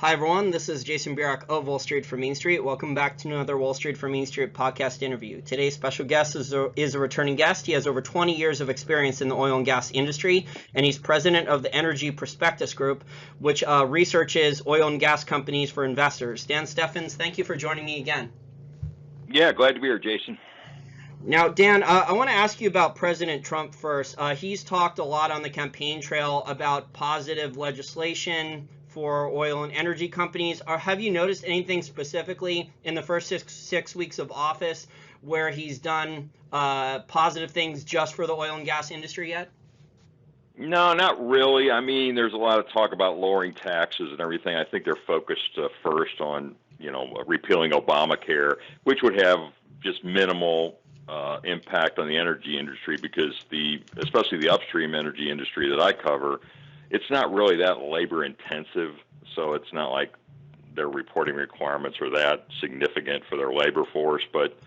Hi everyone, this is Jason Birak of Wall Street for Main Street. Welcome back to another Wall Street for Main Street podcast interview. Today's special guest is a returning guest. He has over 20 years of experience in the oil and gas industry, and he's president of the Energy Prospectus Group, which researches oil and gas companies for investors. Dan Steffens, thank you for joining me again. Yeah, glad to be here, Jason. Now, Dan, I want to ask you about President Trump first. He's talked a lot on the campaign trail about positive legislation for oil and energy companies. Have you noticed anything specifically in the first six weeks of office where he's done positive things just for the oil and gas industry yet? No, not really. I mean, there's a lot of talk about lowering taxes and everything. I think they're focused first on, repealing Obamacare, which would have just minimal impact on the energy industry because especially the upstream energy industry that I cover, it's not really that labor intensive, so it's not like their reporting requirements are that significant for their labor force. But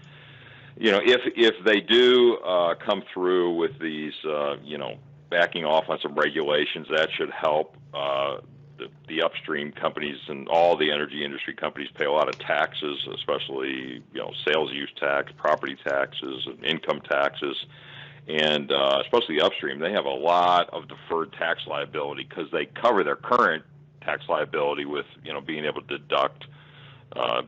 if they do come through with these, backing off on some regulations, that should help. The upstream companies and all the energy industry companies pay a lot of taxes, especially sales use tax, property taxes, and income taxes. And especially upstream, they have a lot of deferred tax liability because they cover their current tax liability with, being able to deduct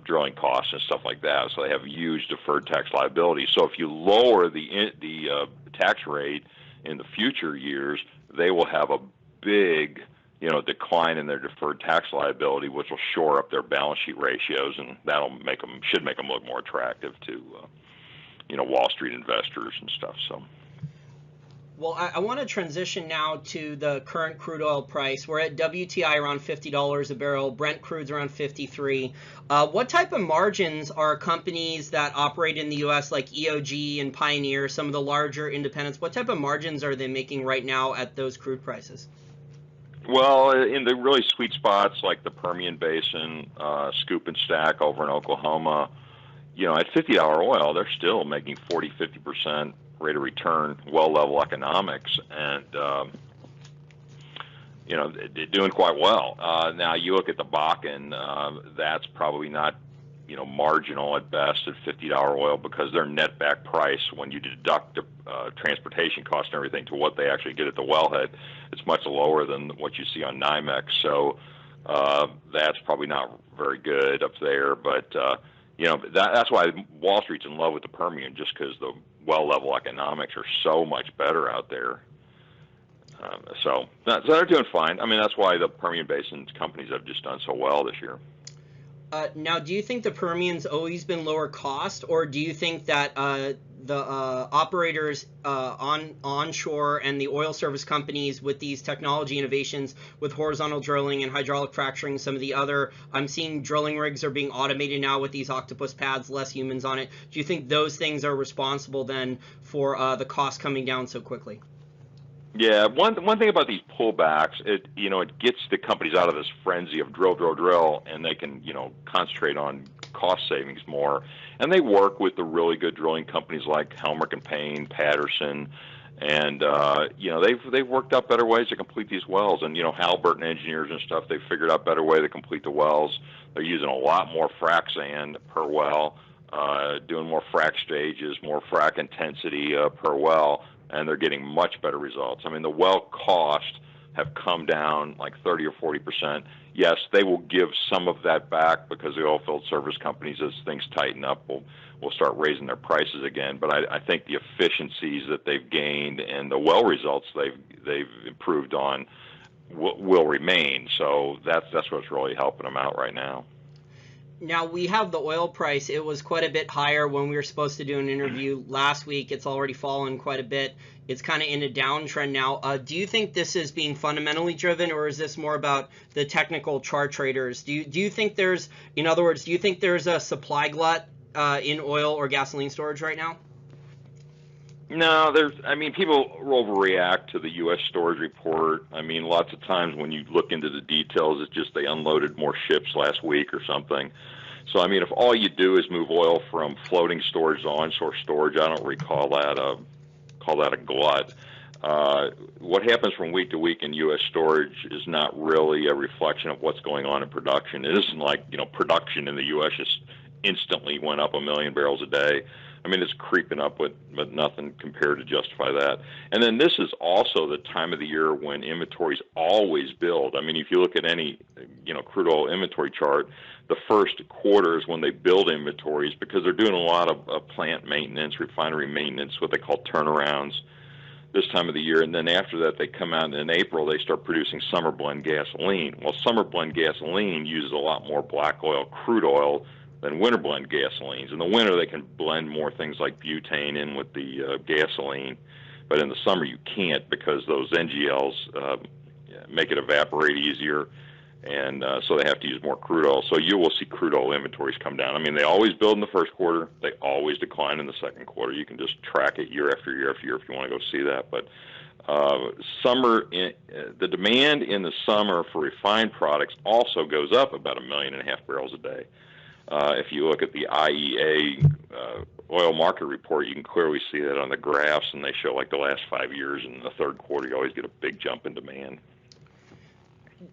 drilling costs and stuff like that. So they have huge deferred tax liability. So if you lower the tax rate in the future years, they will have a big, decline in their deferred tax liability, which will shore up their balance sheet ratios, and should make them look more attractive to, Wall Street investors and stuff. So. Well, I want to transition now to the current crude oil price. We're at WTI around $50 a barrel. Brent crude's around 53. What type of margins are companies that operate in the U.S. like EOG and Pioneer, some of the larger independents, what type of margins are they making right now at those crude prices? Well, in the really sweet spots like the Permian Basin, Scoop and Stack over in Oklahoma, at $50 oil, they're still making 40, 50% rate of return, well-level economics, and they're doing quite well. Now you look at the Bakken, that's probably not marginal at best at $50 oil because their net back price, when you deduct the transportation cost and everything to what they actually get at the wellhead, it's much lower than what you see on NYMEX. So that's probably not very good up there, but that's why Wall Street's in love with the Permian, just because the well-level economics are so much better out there. So they're doing fine. I mean, that's why the Permian Basin companies have just done so well this year. Now, do you think the Permian's always been lower cost, or do you think that the operators onshore and the oil service companies with these technology innovations with horizontal drilling and hydraulic fracturing, some of the other, I'm seeing drilling rigs are being automated now with these octopus pads, less humans on it. Do you think those things are responsible then for the cost coming down so quickly? Yeah, one thing about these pullbacks, it gets the companies out of this frenzy of drill, and they can concentrate on cost savings more. And they work with the really good drilling companies like Helmerich and Payne, Patterson, and they've worked out better ways to complete these wells. And Halliburton engineers and stuff, they've figured out better way to complete the wells. They're using a lot more frac sand per well, doing more frac stages, more frac intensity per well, and they're getting much better results. I mean, the well costs have come down like 30 or 40%. Yes, they will give some of that back because the oilfield service companies, as things tighten up, will start raising their prices again. But I think the efficiencies that they've gained and the well results they've improved on will remain. So that's what's really helping them out right now. Now, we have the oil price. It was quite a bit higher when we were supposed to do an interview last week. It's already fallen quite a bit. It's kind of in a downtrend now. Do you think this is being fundamentally driven, or is this more about the technical chart traders? Do you think there's, in other words, do you think there's a supply glut in oil or gasoline storage right now? No, people overreact to the U.S. storage report. I mean, lots of times when you look into the details, it's just they unloaded more ships last week or something. So, I mean, if all you do is move oil from floating storage to onshore storage, I don't call that a glut. What happens from week to week in U.S. storage is not really a reflection of what's going on in production. It isn't like, production in the U.S. just instantly went up 1 million barrels a day. I mean, it's creeping up, but nothing compared to justify that. And then this is also the time of the year when inventories always build. I mean, if you look at any, crude oil inventory chart, the first quarter is when they build inventories because they're doing a lot of plant maintenance, refinery maintenance, what they call turnarounds this time of the year. And then after that, they come out, and in April, they start producing summer blend gasoline. Well, summer blend gasoline uses a lot more black oil, crude oil, than winter blend gasolines. In the winter, they can blend more things like butane in with the gasoline, but in the summer you can't because those NGLs make it evaporate easier, and so they have to use more crude oil. So you will see crude oil inventories come down. I mean, they always build in the first quarter. They always decline in the second quarter. You can just track it year after year after year if you want to go see that. But the demand in the summer for refined products also goes up about 1.5 million barrels a day. If you look at the IEA oil market report, you can clearly see that on the graphs, and they show like the last 5 years. In the third quarter, you always get a big jump in demand.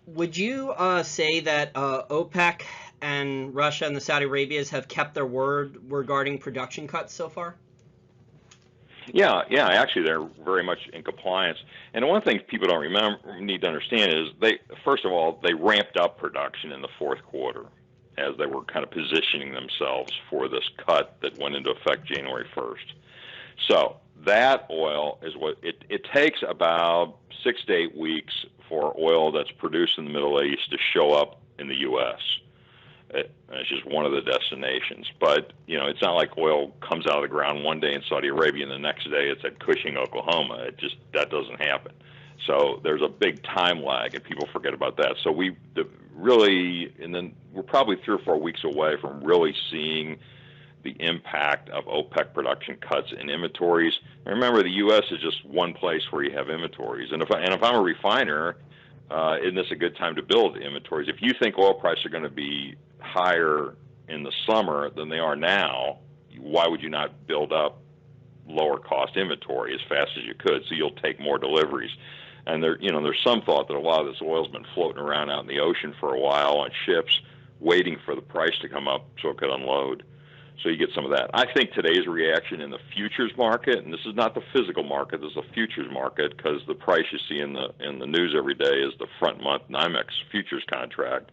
Would you say that OPEC and Russia and the Saudi Arabias have kept their word regarding production cuts so far? Yeah. Actually, they're very much in compliance. And one thing people need to understand is first of all, they ramped up production in the fourth quarter as they were kind of positioning themselves for this cut that went into effect January 1st. So that oil is what it takes about 6 to 8 weeks for oil that's produced in the Middle East to show up in the U.S. It's just one of the destinations. But, it's not like oil comes out of the ground one day in Saudi Arabia and the next day it's at Cushing, Oklahoma. That doesn't happen. So there's a big time lag, and people forget about that. So we're probably 3 or 4 weeks away from really seeing the impact of OPEC production cuts in inventories. And remember, the U.S. is just one place where you have inventories. And if I'm a refiner, isn't this a good time to build inventories? If you think oil prices are going to be higher in the summer than they are now, why would you not build up lower cost inventory as fast as you could so you'll take more deliveries? And there's some thought that a lot of this oil's been floating around out in the ocean for a while on ships, waiting for the price to come up so it could unload. So you get some of that. I think today's reaction in the futures market, and this is not the physical market, this is the futures market, because the price you see in the news every day is the front month NYMEX futures contract.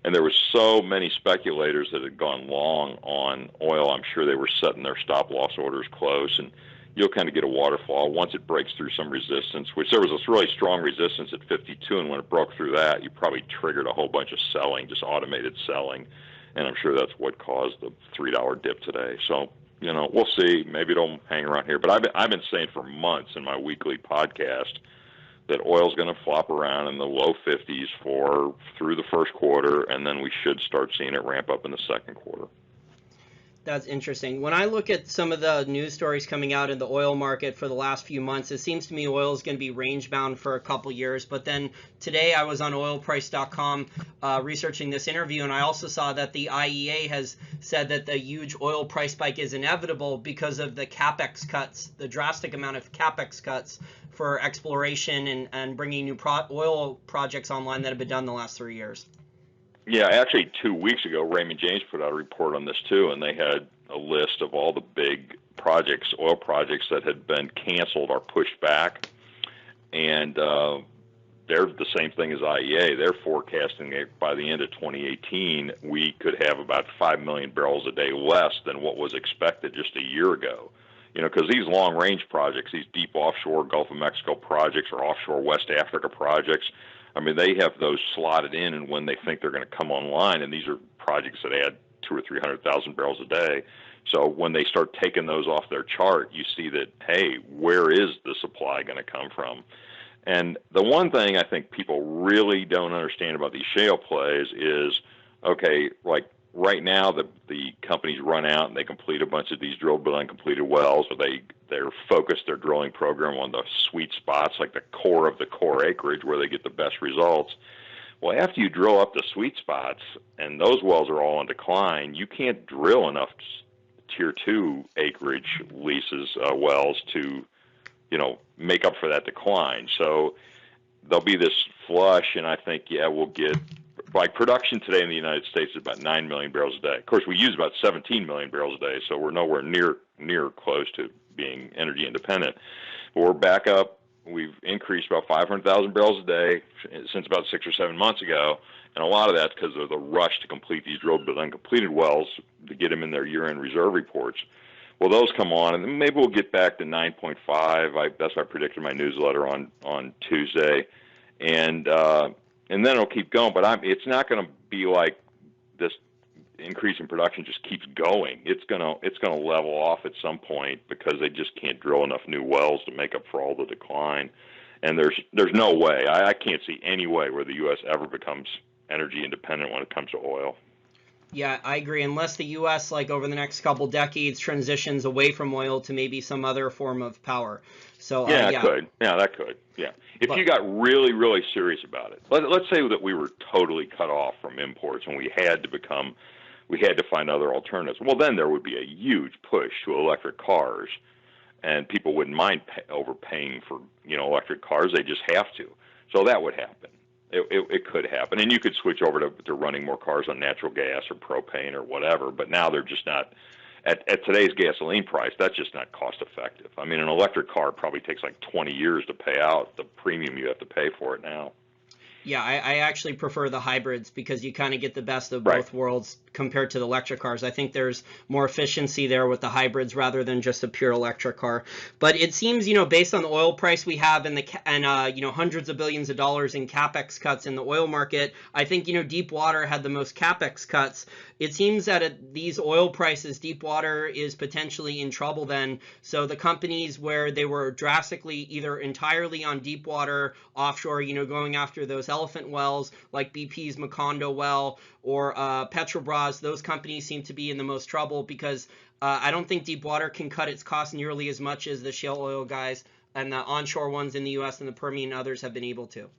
And there were so many speculators that had gone long on oil. I'm sure they were setting their stop loss orders close, and you'll kind of get a waterfall once it breaks through some resistance, which there was this really strong resistance at 52, and when it broke through that, you probably triggered a whole bunch of selling, just automated selling, and I'm sure that's what caused the $3 dip today. So, we'll see. Maybe it'll hang around here, but I've been saying for months in my weekly podcast that oil's going to flop around in the low 50s through the first quarter, and then we should start seeing it ramp up in the second quarter. That's interesting. When I look at some of the news stories coming out in the oil market for the last few months, it seems to me oil is going to be range bound for a couple years. But then today I was on oilprice.com researching this interview, and I also saw that the IEA has said that the huge oil price spike is inevitable because of the CapEx cuts, the drastic amount of CapEx cuts for exploration and bringing new oil projects online that have been done the last 3 years. Yeah, actually 2 weeks ago, Raymond James put out a report on this too, and they had a list of all the big projects, oil projects that had been canceled or pushed back, and they're the same thing as IEA. They're forecasting that by the end of 2018, we could have about 5 million barrels a day less than what was expected just a year ago. Because these long-range projects, these deep offshore Gulf of Mexico projects or offshore West Africa projects, I mean, they have those slotted in and when they think they're going to come online, and these are projects that add 200,000 or 300,000 barrels a day. So when they start taking those off their chart, you see that, hey, where is the supply going to come from? And the one thing I think people really don't understand about these shale plays is, okay, like right now the companies run out and they complete a bunch of these drilled but uncompleted wells, or they're focused their drilling program on the sweet spots, like the core of the core acreage where they get the best results. Well, after you drill up the sweet spots and those wells are all in decline, you can't drill enough tier 2 acreage leases, wells to make up for that decline. So there'll be this flush, and I think, we'll get, like, production today in the United States is about 9 million barrels a day. Of course, we use about 17 million barrels a day, so we're nowhere near close to being energy independent. But we're back up. We've increased about 500,000 barrels a day since about 6 or 7 months ago, and a lot of that's because of the rush to complete these drilled but uncompleted wells to get them in their year-end reserve reports. Well, those come on, and maybe we'll get back to 9.5. That's what I predicted in my newsletter on Tuesday, and then it'll keep going. But it's not going to be like this increase in production just keeps going. It's gonna level off at some point because they just can't drill enough new wells to make up for all the decline. And there's no way. I can't see any way where the U.S. ever becomes energy independent when it comes to oil. Yeah, I agree. Unless the U.S., like over the next couple decades, transitions away from oil to maybe some other form of power. So it could. Yeah, that could. Yeah, if you got really, really serious about it. Let's say that we were totally cut off from imports and we had to find other alternatives. Well, then there would be a huge push to electric cars, and people wouldn't mind overpaying for electric cars. They just have to. So that would happen. It could happen, and you could switch over to running more cars on natural gas or propane or whatever. But now they're just not at today's gasoline price. That's just not cost effective. I mean, an electric car probably takes like 20 years to pay out the premium you have to pay for it now. Yeah, I actually prefer the hybrids because you kind of get the best of both worlds compared to the electric cars. I think there's more efficiency there with the hybrids rather than just a pure electric car. But it seems, based on the oil price we have and hundreds of billions of dollars in capex cuts in the oil market, I think, deep water had the most capex cuts. It seems that at these oil prices, deep water is potentially in trouble then. So the companies where they were drastically either entirely on deep water offshore, going after those elephant wells like BP's Macondo well or Petrobras, those companies seem to be in the most trouble because I don't think deep water can cut its costs nearly as much as the shale oil guys and the onshore ones in the U.S. and the Permian and others have been able to.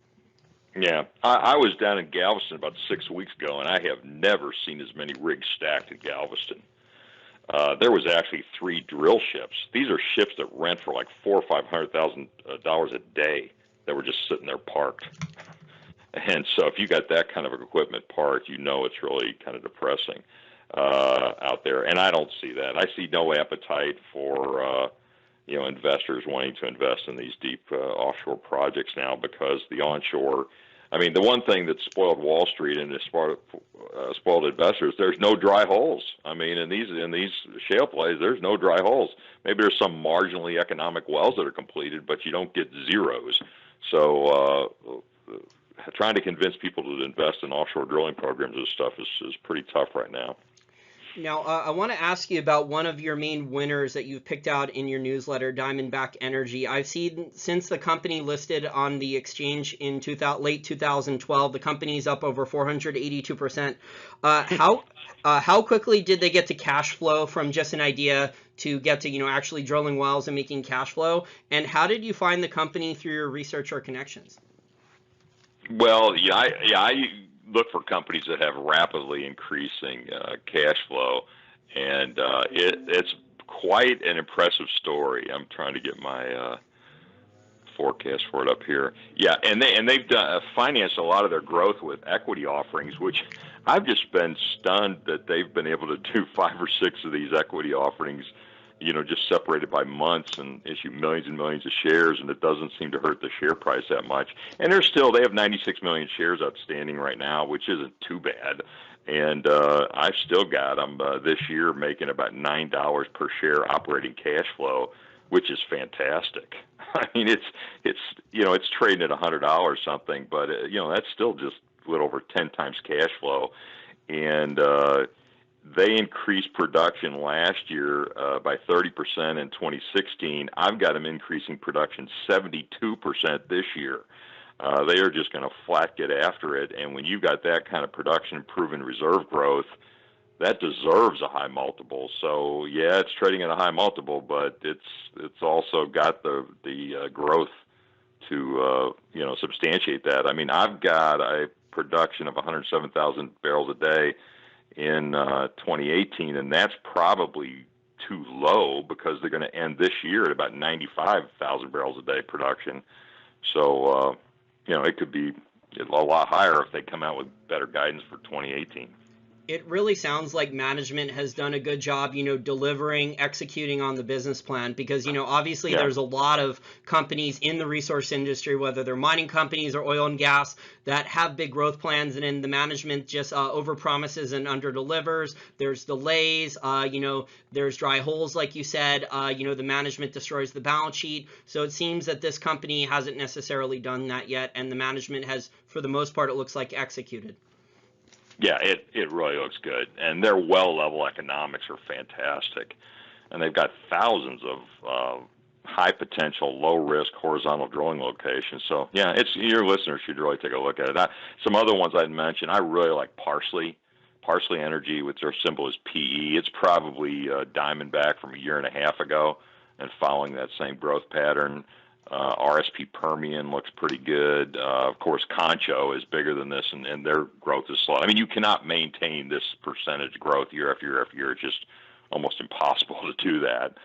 Yeah, I was down in Galveston about 6 weeks ago, and I have never seen as many rigs stacked in Galveston. There was actually 3 drill ships. These are ships that rent for like $400,000 or $500,000 a day that were just sitting there parked. And so if you got that kind of equipment parked, it's really kind of depressing out there. And I don't see that. I see no appetite for investors wanting to invest in these deep offshore projects now because the onshore. I mean, the one thing that spoiled Wall Street and spoiled investors, there's no dry holes. I mean, in these shale plays, there's no dry holes. Maybe there's some marginally economic wells that are completed, but you don't get zeros. So trying to convince people to invest in offshore drilling programs and stuff is pretty tough right now. Now, I want to ask you about one of your main winners that you've picked out in your newsletter, Diamondback Energy. I've seen since the company listed on the exchange in late 2012, the company's up over 482%. How quickly did they get to cash flow from just an idea to get to actually drilling wells and making cash flow? And how did you find the company through your research or connections? Well, I look for companies that have rapidly increasing cash flow, and it's quite an impressive story. I'm trying to get my forecast for it up here. Yeah, and they've financed a lot of their growth with equity offerings, which I've just been stunned that they've been able to do 5 or 6 of these equity offerings, just separated by months and issue millions and millions of shares, and it doesn't seem to hurt the share price that much. And they have 96 million shares outstanding right now, which isn't too bad. And I've still got them this year making about $9 per share operating cash flow, which is fantastic. I mean, it's trading at $100 something, but that's still just a little over 10 times cash flow. And they increased production last year by 30% in 2016. I've got them increasing production 72% this year. They are just going to flat get after it. And when you've got that kind of production and proven reserve growth, that deserves a high multiple. So yeah, it's trading at a high multiple, but it's also got the growth to substantiate that. I mean, I've got a production of 107,000 barrels a day in 2018, and that's probably too low because they're going to end this year at about 95,000 barrels a day production. So, it could be a lot higher if they come out with better guidance for 2018. It really sounds like management has done a good job, delivering, executing on the business plan because, obviously there's a lot of companies in the resource industry, whether they're mining companies or oil and gas, that have big growth plans, and then the management just overpromises and underdelivers. There's delays, there's dry holes, like you said, the management destroys the balance sheet. So it seems that this company hasn't necessarily done that yet, and the management has, for the most part, it looks like, executed. Yeah, it really looks good, and their well level economics are fantastic, and they've got thousands of high potential, low risk horizontal drilling locations. So yeah, your listeners should really take a look at it. Some other ones I'd mention, I really like Parsley Energy, with their symbol is PE. It's probably Diamondback from a year and a half ago, and following that same growth pattern. RSP Permian looks pretty good. Of course, Concho is bigger than this, and their growth is slow. I mean, you cannot maintain this percentage growth year after year after year. It's just almost impossible to do that.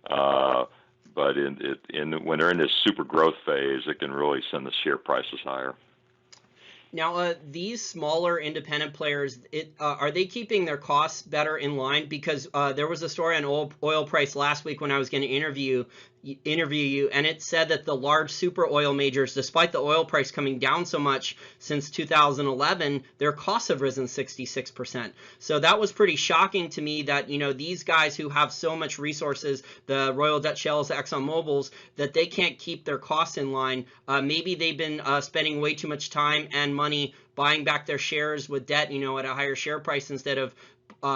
But when they're in this super growth phase, it can really send the share prices higher. Now, these smaller independent players, are they keeping their costs better in line? Because there was a story on oil price last week when I was going to interview you, and it said that the large super oil majors, despite the oil price coming down so much since 2011, their costs have risen 66%. So that was pretty shocking to me that, these guys who have so much resources, the Royal Dutch Shells, the ExxonMobils, that they can't keep their costs in line. Maybe they've been spending way too much time and money buying back their shares with debt, at a higher share price instead of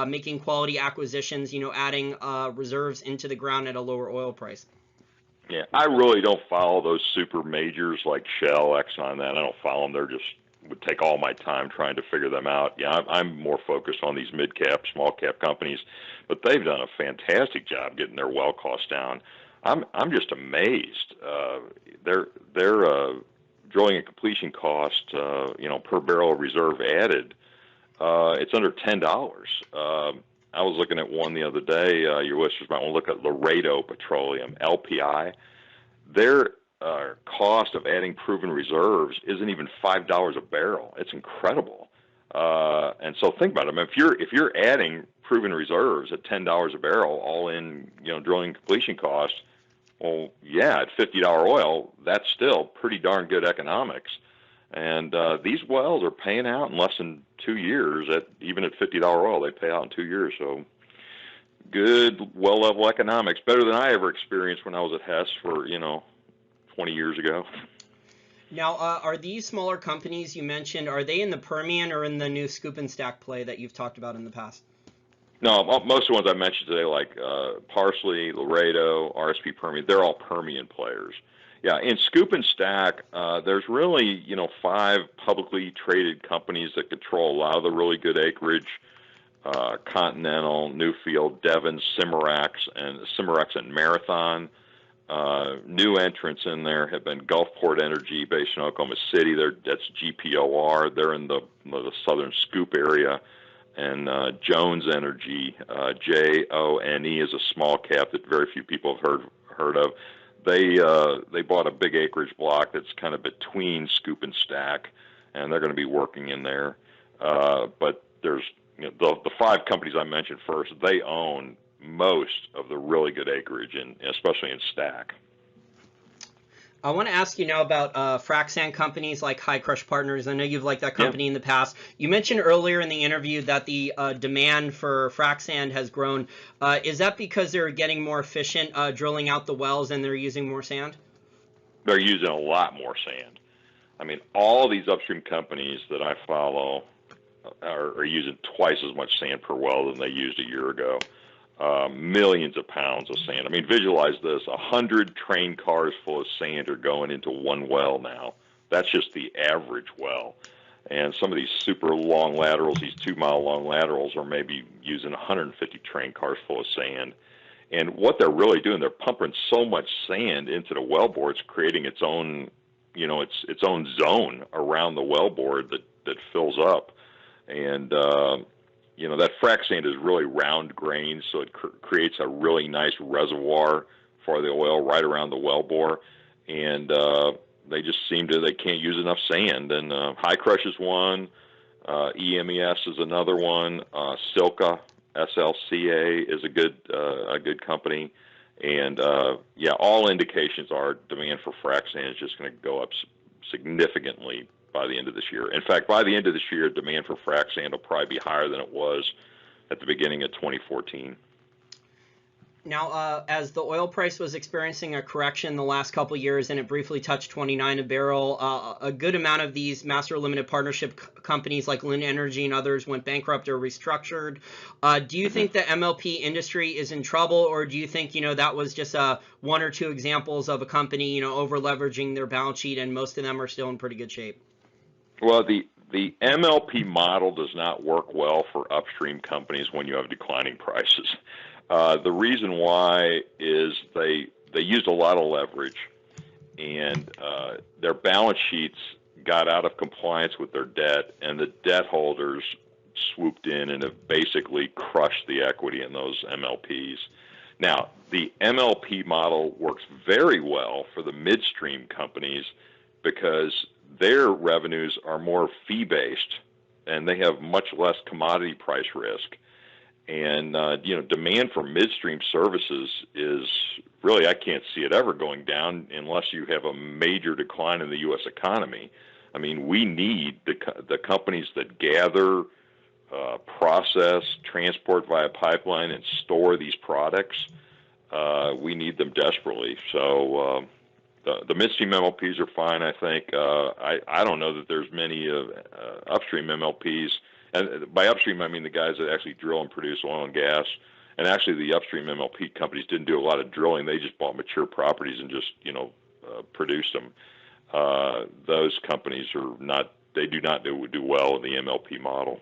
making quality acquisitions, adding reserves into the ground at a lower oil price. Yeah, I really don't follow those super majors like Shell, Exxon, that. I don't follow them. They're just would take all my time trying to figure them out. Yeah, I'm more focused on these mid-cap, small-cap companies, but they've done a fantastic job getting their well costs down. I'm just amazed. Their drilling and completion cost, per barrel of reserve added, it's under $10. I was looking at one the other day. Your listeners might want to look at Laredo Petroleum, LPI. Their cost of adding proven reserves isn't even $5 a barrel. It's incredible. And so think about it. I mean, if you're adding proven reserves at $10 a barrel, all in drilling and completion costs, well, yeah, at $50 oil, that's still pretty darn good economics. And these wells are paying out in less than 2 years. Even at $50 oil, they pay out in 2 years. So good well level economics, better than I ever experienced when I was at Hess for 20 years ago. Now, are these smaller companies you mentioned, are they in the Permian or in the new scoop and stack play that you've talked about in the past? No, most of the ones I mentioned today, like Parsley, Laredo, RSP Permian, they're all Permian players. Yeah, in scoop and stack, there's really 5 publicly traded companies that control a lot of the really good acreage: Continental, Newfield, Devon, Cimarex, and Marathon. New entrants in there have been Gulfport Energy, based in Oklahoma City. That's GPOR. They're in the southern Scoop area. And Jones Energy, JONE, is a small cap that very few people have heard of. They bought a big acreage block that's kind of between scoop and stack, and they're going to be working in there. But there's the 5 companies I mentioned first. They own most of the really good acreage, especially in stack. I want to ask you now about frac sand companies like High Crush Partners. I know you've liked that company in the past. You mentioned earlier in the interview that the demand for frac sand has grown. Is that because they're getting more efficient drilling out the wells and they're using more sand? They're using a lot more sand. I mean, all these upstream companies that I follow are using twice as much sand per well than they used a year ago. Millions of pounds of sand. I mean, visualize this: 100 train cars full of sand are going into one well now. That's just the average well. And some of these super long laterals, these 2-mile long laterals, are maybe using 150 train cars full of sand. And what they're really doing, they're pumping so much sand into the wellbore, it's creating its own, its own zone around the wellbore that fills up. And that frac sand is really round grains, so it creates a really nice reservoir for the oil right around the wellbore, and they just they can't use enough sand. And High Crush is one, EMES is another one, Silca, SLCA is a good company, and yeah, all indications are demand for frac sand is just going to go up significantly by the end of this year. In fact, by the end of this year, demand for frac sand will probably be higher than it was at the beginning of 2014. Now, as the oil price was experiencing a correction the last couple of years, and it briefly touched 29 a barrel, a good amount of these master limited partnership companies like Linde Energy and others went bankrupt or restructured. Do you think the MLP industry is in trouble, or do you think that was just one or two examples of a company over leveraging their balance sheet, and most of them are still in pretty good shape? Well, the MLP model does not work well for upstream companies when you have declining prices. The reason why is they used a lot of leverage, and their balance sheets got out of compliance with their debt, and the debt holders swooped in and have basically crushed the equity in those MLPs. Now, the MLP model works very well for the midstream companies because their revenues are more fee-based, and they have much less commodity price risk. And, demand for midstream services is really, I can't see it ever going down unless you have a major decline in the U.S. economy. I mean, we need the companies that gather, process, transport via pipeline, and store these products. We need them desperately. So the midstream MLPs are fine, I think. I don't know that there's many upstream MLPs. And by upstream, I mean the guys that actually drill and produce oil and gas. And actually, the upstream MLP companies didn't do a lot of drilling. They just bought mature properties and just, produced them. Those companies do not do well in the MLP model.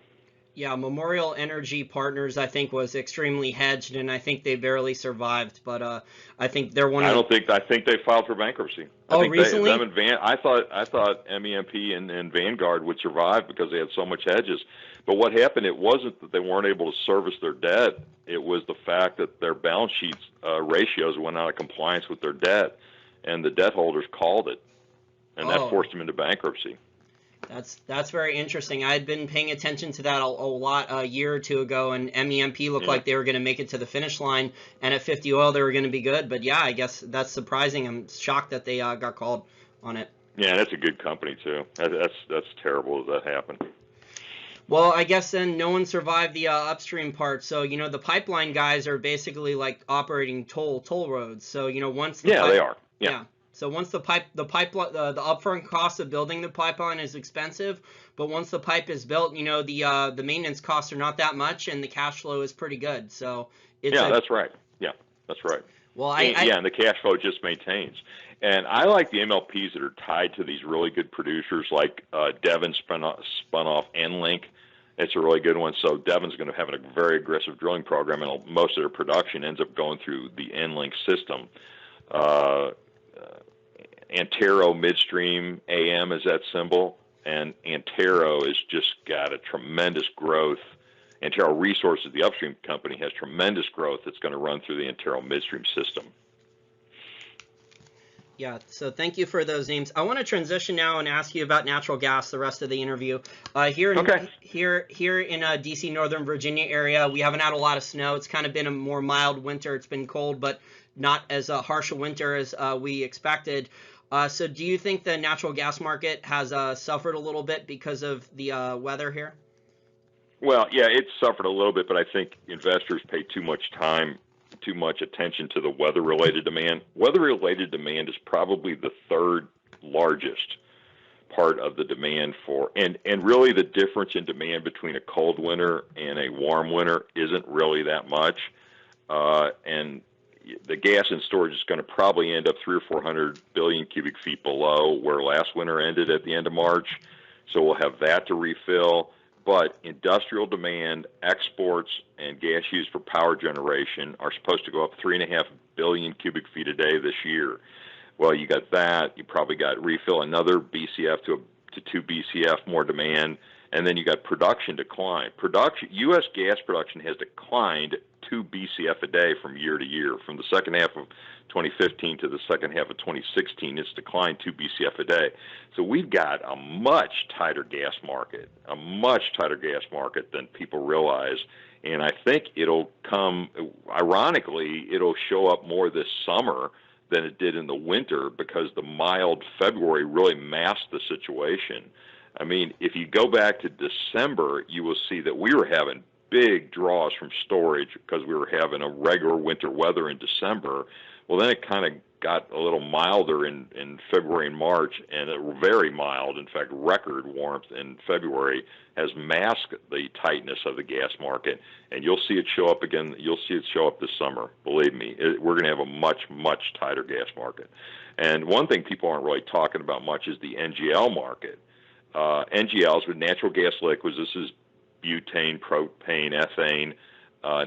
Yeah, Memorial Energy Partners, I think, was extremely hedged, and I think they barely survived. But I think they're one. I think they filed for bankruptcy. Recently? I thought MEMP and Vanguard would survive because they had so much hedges. But what happened? It wasn't that they weren't able to service their debt. It was the fact that their balance sheets ratios went out of compliance with their debt, and the debt holders called it, and that forced them into bankruptcy. That's very interesting. I had been paying attention to that a lot a year or two ago, and MEMP looked like they were going to make it to the finish line, and at 50 oil they were going to be good. But yeah, I guess that's surprising. I'm shocked that they got called on it. Yeah, that's a good company too. That's terrible that happened. Well, I guess then no one survived the upstream part. So the pipeline guys are basically like operating toll roads. So once they are. Yeah. So once the upfront cost of building the pipeline is expensive, but once the pipe is built, the maintenance costs are not that much, and the cash flow is pretty good. So that's right. Yeah, that's right. Well, and the cash flow just maintains. And I like the MLPs that are tied to these really good producers, like Devon spun off EnLink. It's a really good one. So Devon's going to have a very aggressive drilling program, and most of their production ends up going through the EnLink system. Antero Midstream, AM is that symbol, and Antero has just got a tremendous growth. Antero Resources, the upstream company, has tremendous growth that's going to run through the Antero Midstream system. Yeah, so thank you for those names. I want to transition now and ask you about natural gas the rest of the interview. Here in DC, Northern Virginia area, we haven't had a lot of snow. It's kind of been a more mild winter. It's been cold, but not as harsh a winter as we expected. So do you think the natural gas market has suffered a little bit because of the weather here? Well, yeah, it's suffered a little bit, but I think investors pay too much attention to the weather-related demand. Weather-related demand is probably the third largest part of the demand for, and really the difference in demand between a cold winter and a warm winter isn't really that much. And the gas in storage is going to probably end up 300 or 400 billion cubic feet below where last winter ended at the end of March. So we'll have that to refill. But industrial demand, exports, and gas used for power generation are supposed to go up 3.5 billion cubic feet a day this year. Well, you got that. You probably got refill another BCF to 2 BCF more demand. and then you got production decline. U.S. gas production has declined 2 BCF a day from year to year. From the second half of 2015 to the second half of 2016, it's declined 2 BCF a day. So we've got a much tighter gas market than people realize. And I think it'll come, ironically, it'll show up more this summer than it did in the winter, because the mild February really masked the situation. I mean, if you go back to December, you will see that we were having big draws from storage because we were having a regular winter weather in December. Well, then it kind of got a little milder in February and March, and very mild, in fact, record warmth in February has masked the tightness of the gas market, and you'll see it show up again. You'll see it show up this summer. Believe me, we're going to have a much, much tighter gas market. And one thing people aren't really talking about much is the NGL market. NGLs with natural gas liquids, this is butane, propane, ethane.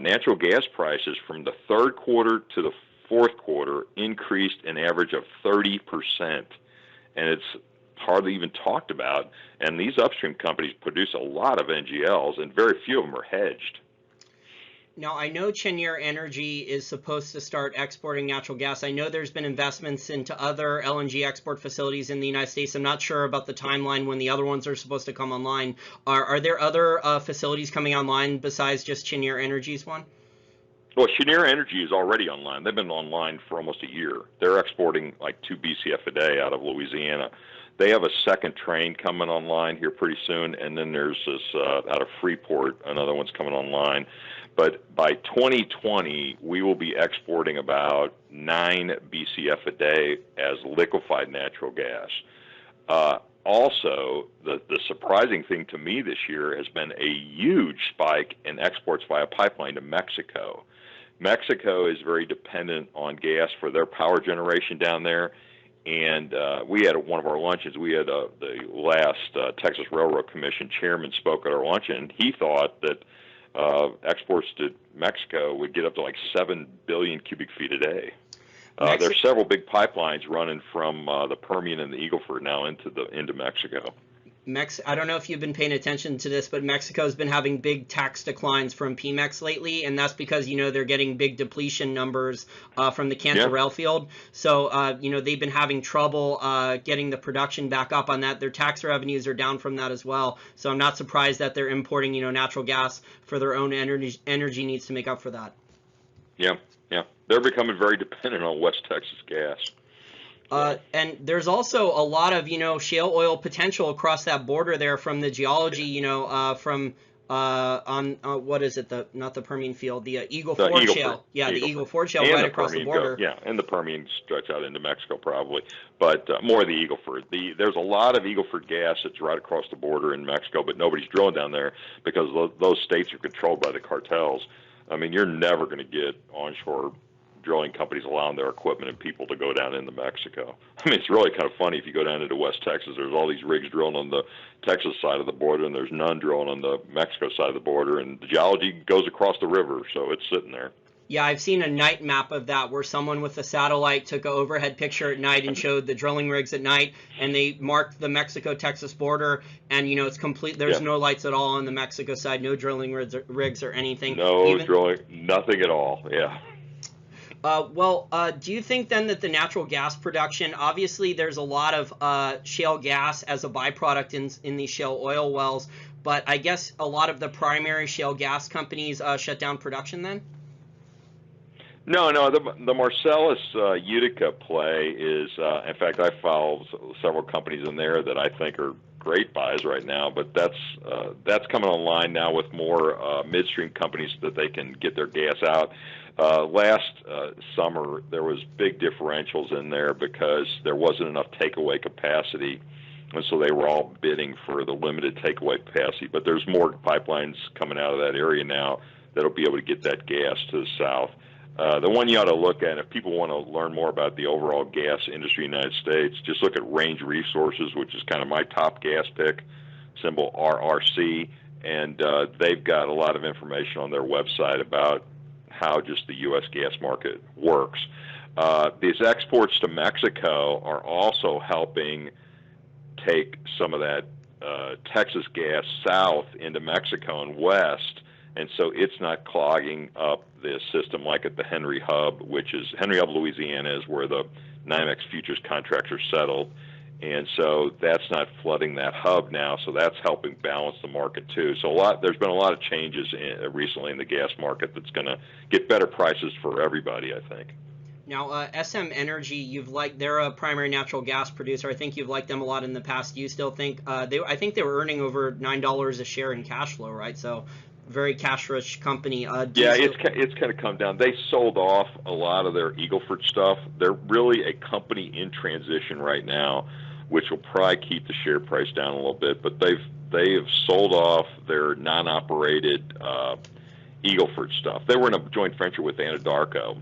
Natural gas prices from the third quarter to the fourth quarter increased an average of 30%, and it's hardly even talked about. And these upstream companies produce a lot of NGLs, and very few of them are hedged. Now, I know Cheniere Energy is supposed to start exporting natural gas. I know there's been investments into other LNG export facilities in the United States. I'm not sure about the timeline when the other ones are supposed to come online. Are there other facilities coming online besides just Cheniere Energy's one? Well, Cheniere Energy is already online. They've been online for almost a year. They're exporting like 2 BCF a day out of Louisiana. They have a second train coming online here pretty soon, and then there's this out of Freeport, another one's coming online. But by 2020, we will be exporting about 9 BCF a day as liquefied natural gas. Also, the surprising thing to me this year has been a huge spike in exports via pipeline to Mexico. Mexico is very dependent on gas for their power generation down there. And we had one of our luncheons, we had the last Texas Railroad Commission chairman spoke at our luncheon. He thought that exports to Mexico would get up to like 7 billion cubic feet a day. There's several big pipelines running from the Permian and the Eagle Ford now into Mexico. I don't know if you've been paying attention to this, but Mexico's been having big tax declines from Pemex lately, and that's because, they're getting big depletion numbers from the Cantarell field. So, they've been having trouble getting the production back up on that. Their tax revenues are down from that as well. So I'm not surprised that they're importing, natural gas for their own energy needs to make up for that. Yeah. They're becoming very dependent on West Texas gas. And there's also a lot of, shale oil potential across that border there from the geology, from what is it? Not the Permian field, the Eagle Ford shale. Yeah, the Eagle Ford shale right across the border. And the Permian stretch out into Mexico probably, but more the Eagle Ford. There's a lot of Eagle Ford gas that's right across the border in Mexico, but nobody's drilling down there because those states are controlled by the cartels. I mean, you're never going to get onshore drilling companies allowing their equipment and people to go down into Mexico. I mean, it's really kind of funny if you go down into West Texas, there's all these rigs drilling on the Texas side of the border, and there's none drilling on the Mexico side of the border, and the geology goes across the river, so it's sitting there. Yeah, I've seen a night map of that where someone with a satellite took an overhead picture at night and showed the drilling rigs at night, and they marked the Mexico-Texas border, and, it's complete. There's no lights at all on the Mexico side, no drilling rigs or anything. Drilling, nothing at all, yeah. Do you think then that the natural gas production, obviously there's a lot of shale gas as a byproduct in these shale oil wells, but I guess a lot of the primary shale gas companies shut down production then? No, the Marcellus Utica play is, in fact, I follow several companies in there that I think are great buys right now, but that's coming online now with more midstream companies that they can get their gas out. Last summer, there was big differentials in there because there wasn't enough takeaway capacity, and so they were all bidding for the limited takeaway capacity. But there's more pipelines coming out of that area now that'll be able to get that gas to the south. The one you ought to look at, if people want to learn more about the overall gas industry in the United States, just look at Range Resources, which is kind of my top gas pick, symbol RRC, and they've got a lot of information on their website about how just the U.S. gas market works. These exports to Mexico are also helping take some of that Texas gas south into Mexico and west, and so it's not clogging up the system like at the Henry Hub, which is Henry Hub, Louisiana, is where the NYMEX futures contracts are settled. And so that's not flooding that hub now, so that's helping balance the market too. So there's been a lot of changes recently in the gas market that's going to get better prices for everybody, I think. Now, SM Energy, they're a primary natural gas producer. I think you've liked them a lot in the past. Do you still think I think they were earning over $9 a share in cash flow, right? So very cash-rich company. It's kind of come down. They sold off a lot of their Eagle Ford stuff. They're really a company in transition right now, which will probably keep the share price down a little bit. But they have sold off their non-operated Eagle Ford stuff. They were in a joint venture with Anadarko,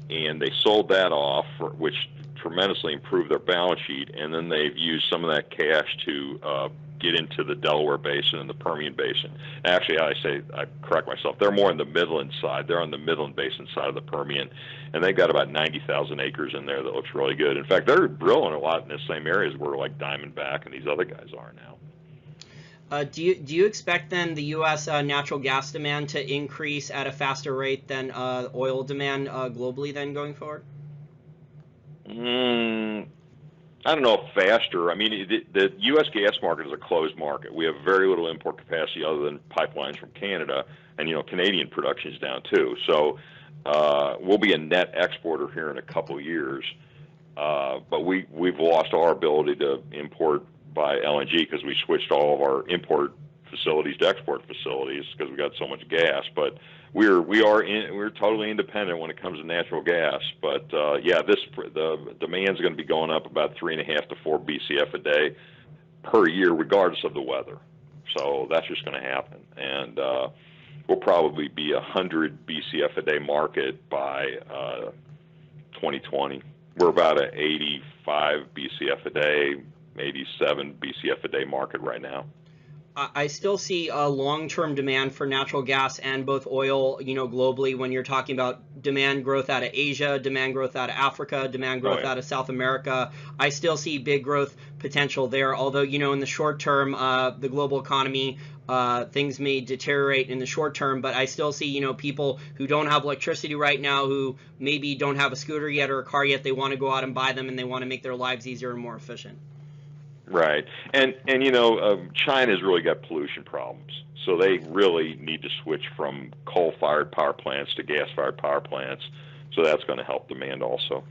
and they sold that off, which tremendously improved their balance sheet. And then they've used some of that cash to get into the Delaware Basin and the Permian Basin. Actually, I correct myself. They're more on the Midland side. They're on the Midland Basin side of the Permian, and they've got about 90,000 acres in there that looks really good. In fact, they're drilling a lot in the same areas where like Diamondback and these other guys are now. Do you expect then the U.S. Natural gas demand to increase at a faster rate than oil demand globally then going forward? I don't know if faster. I mean, the U.S. gas market is a closed market. We have very little import capacity other than pipelines from Canada, and Canadian production is down too. So we'll be a net exporter here in a couple of years, but we've lost our ability to import by LNG because we switched all of our import facilities to export facilities because we got so much gas. But we're totally independent when it comes to natural gas. But the demand's going to be going up about 3.5 to 4 BCF a day per year, regardless of the weather. So that's just going to happen, and we'll probably be 100 BCF a day market by 2020. We're about an 85 BCF a day, maybe 7 BCF a day market right now. I still see a long-term demand for natural gas and both oil, globally when you're talking about demand growth out of Asia, demand growth out of Africa, demand growth out of South America. I still see big growth potential there, although, in the short term, the global economy, things may deteriorate in the short term, but I still see, people who don't have electricity right now, who maybe don't have a scooter yet or a car yet, they want to go out and buy them and they want to make their lives easier and more efficient. Right, and China's really got pollution problems, so they really need to switch from coal-fired power plants to gas-fired power plants. So that's going to help demand also.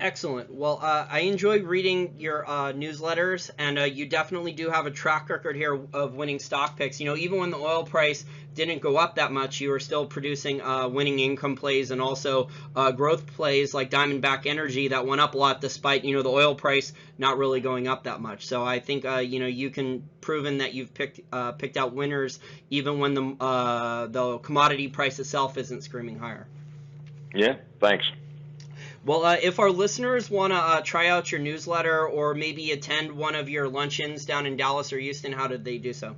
Excellent. Well, I enjoy reading your newsletters, and you definitely do have a track record here of winning stock picks. Even when the oil price didn't go up that much, you were still producing winning income plays and also growth plays like Diamondback Energy that went up a lot despite, the oil price not really going up that much. So I think, you can proven that you've picked out winners even when the commodity price itself isn't screaming higher. Yeah, thanks. Well, if our listeners want to try out your newsletter or maybe attend one of your luncheons down in Dallas or Houston, how did they do so?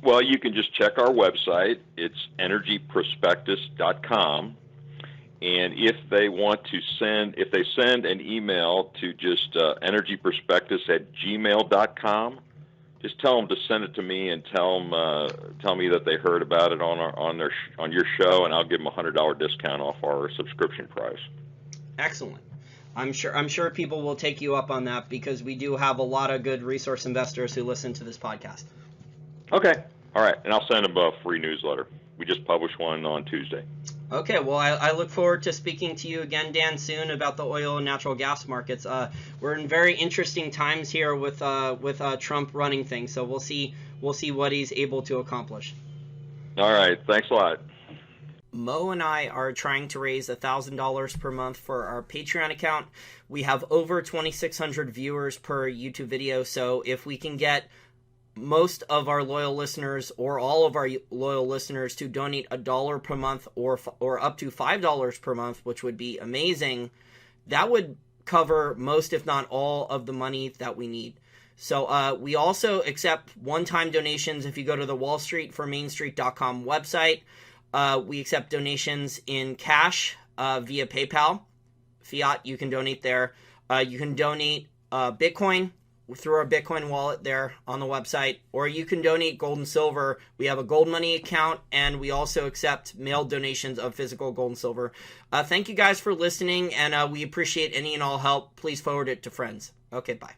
Well, you can just check our website. It's energyprospectus.com. And if they send an email to just energyprospectus@gmail.com, just tell them to send it to me and tell me that they heard about it on your show, and I'll give them a $100 discount off our subscription price. Excellent. I'm sure people will take you up on that because we do have a lot of good resource investors who listen to this podcast. Okay. All right. And I'll send them a free newsletter. We just published one on Tuesday. Okay. Well, I look forward to speaking to you again, Dan, soon about the oil and natural gas markets. We're in very interesting times here with Trump running things. So we'll see what he's able to accomplish. All right. Thanks a lot. Mo and I are trying to raise $1,000 per month for our Patreon account. We have over 2,600 viewers per YouTube video, so if we can get most of our loyal listeners or all of our loyal listeners to donate $1 per month or up to $5 per month, which would be amazing, that would cover most, if not all, of the money that we need. So we also accept one-time donations if you go to the wallstreetformainstreet.com website. We accept donations in cash via PayPal. Fiat, you can donate there. You can donate Bitcoin, through our Bitcoin wallet there on the website, or you can donate gold and silver. We have a gold money account, and we also accept mailed donations of physical gold and silver. Thank you guys for listening, and we appreciate any and all help. Please forward it to friends. Okay, bye.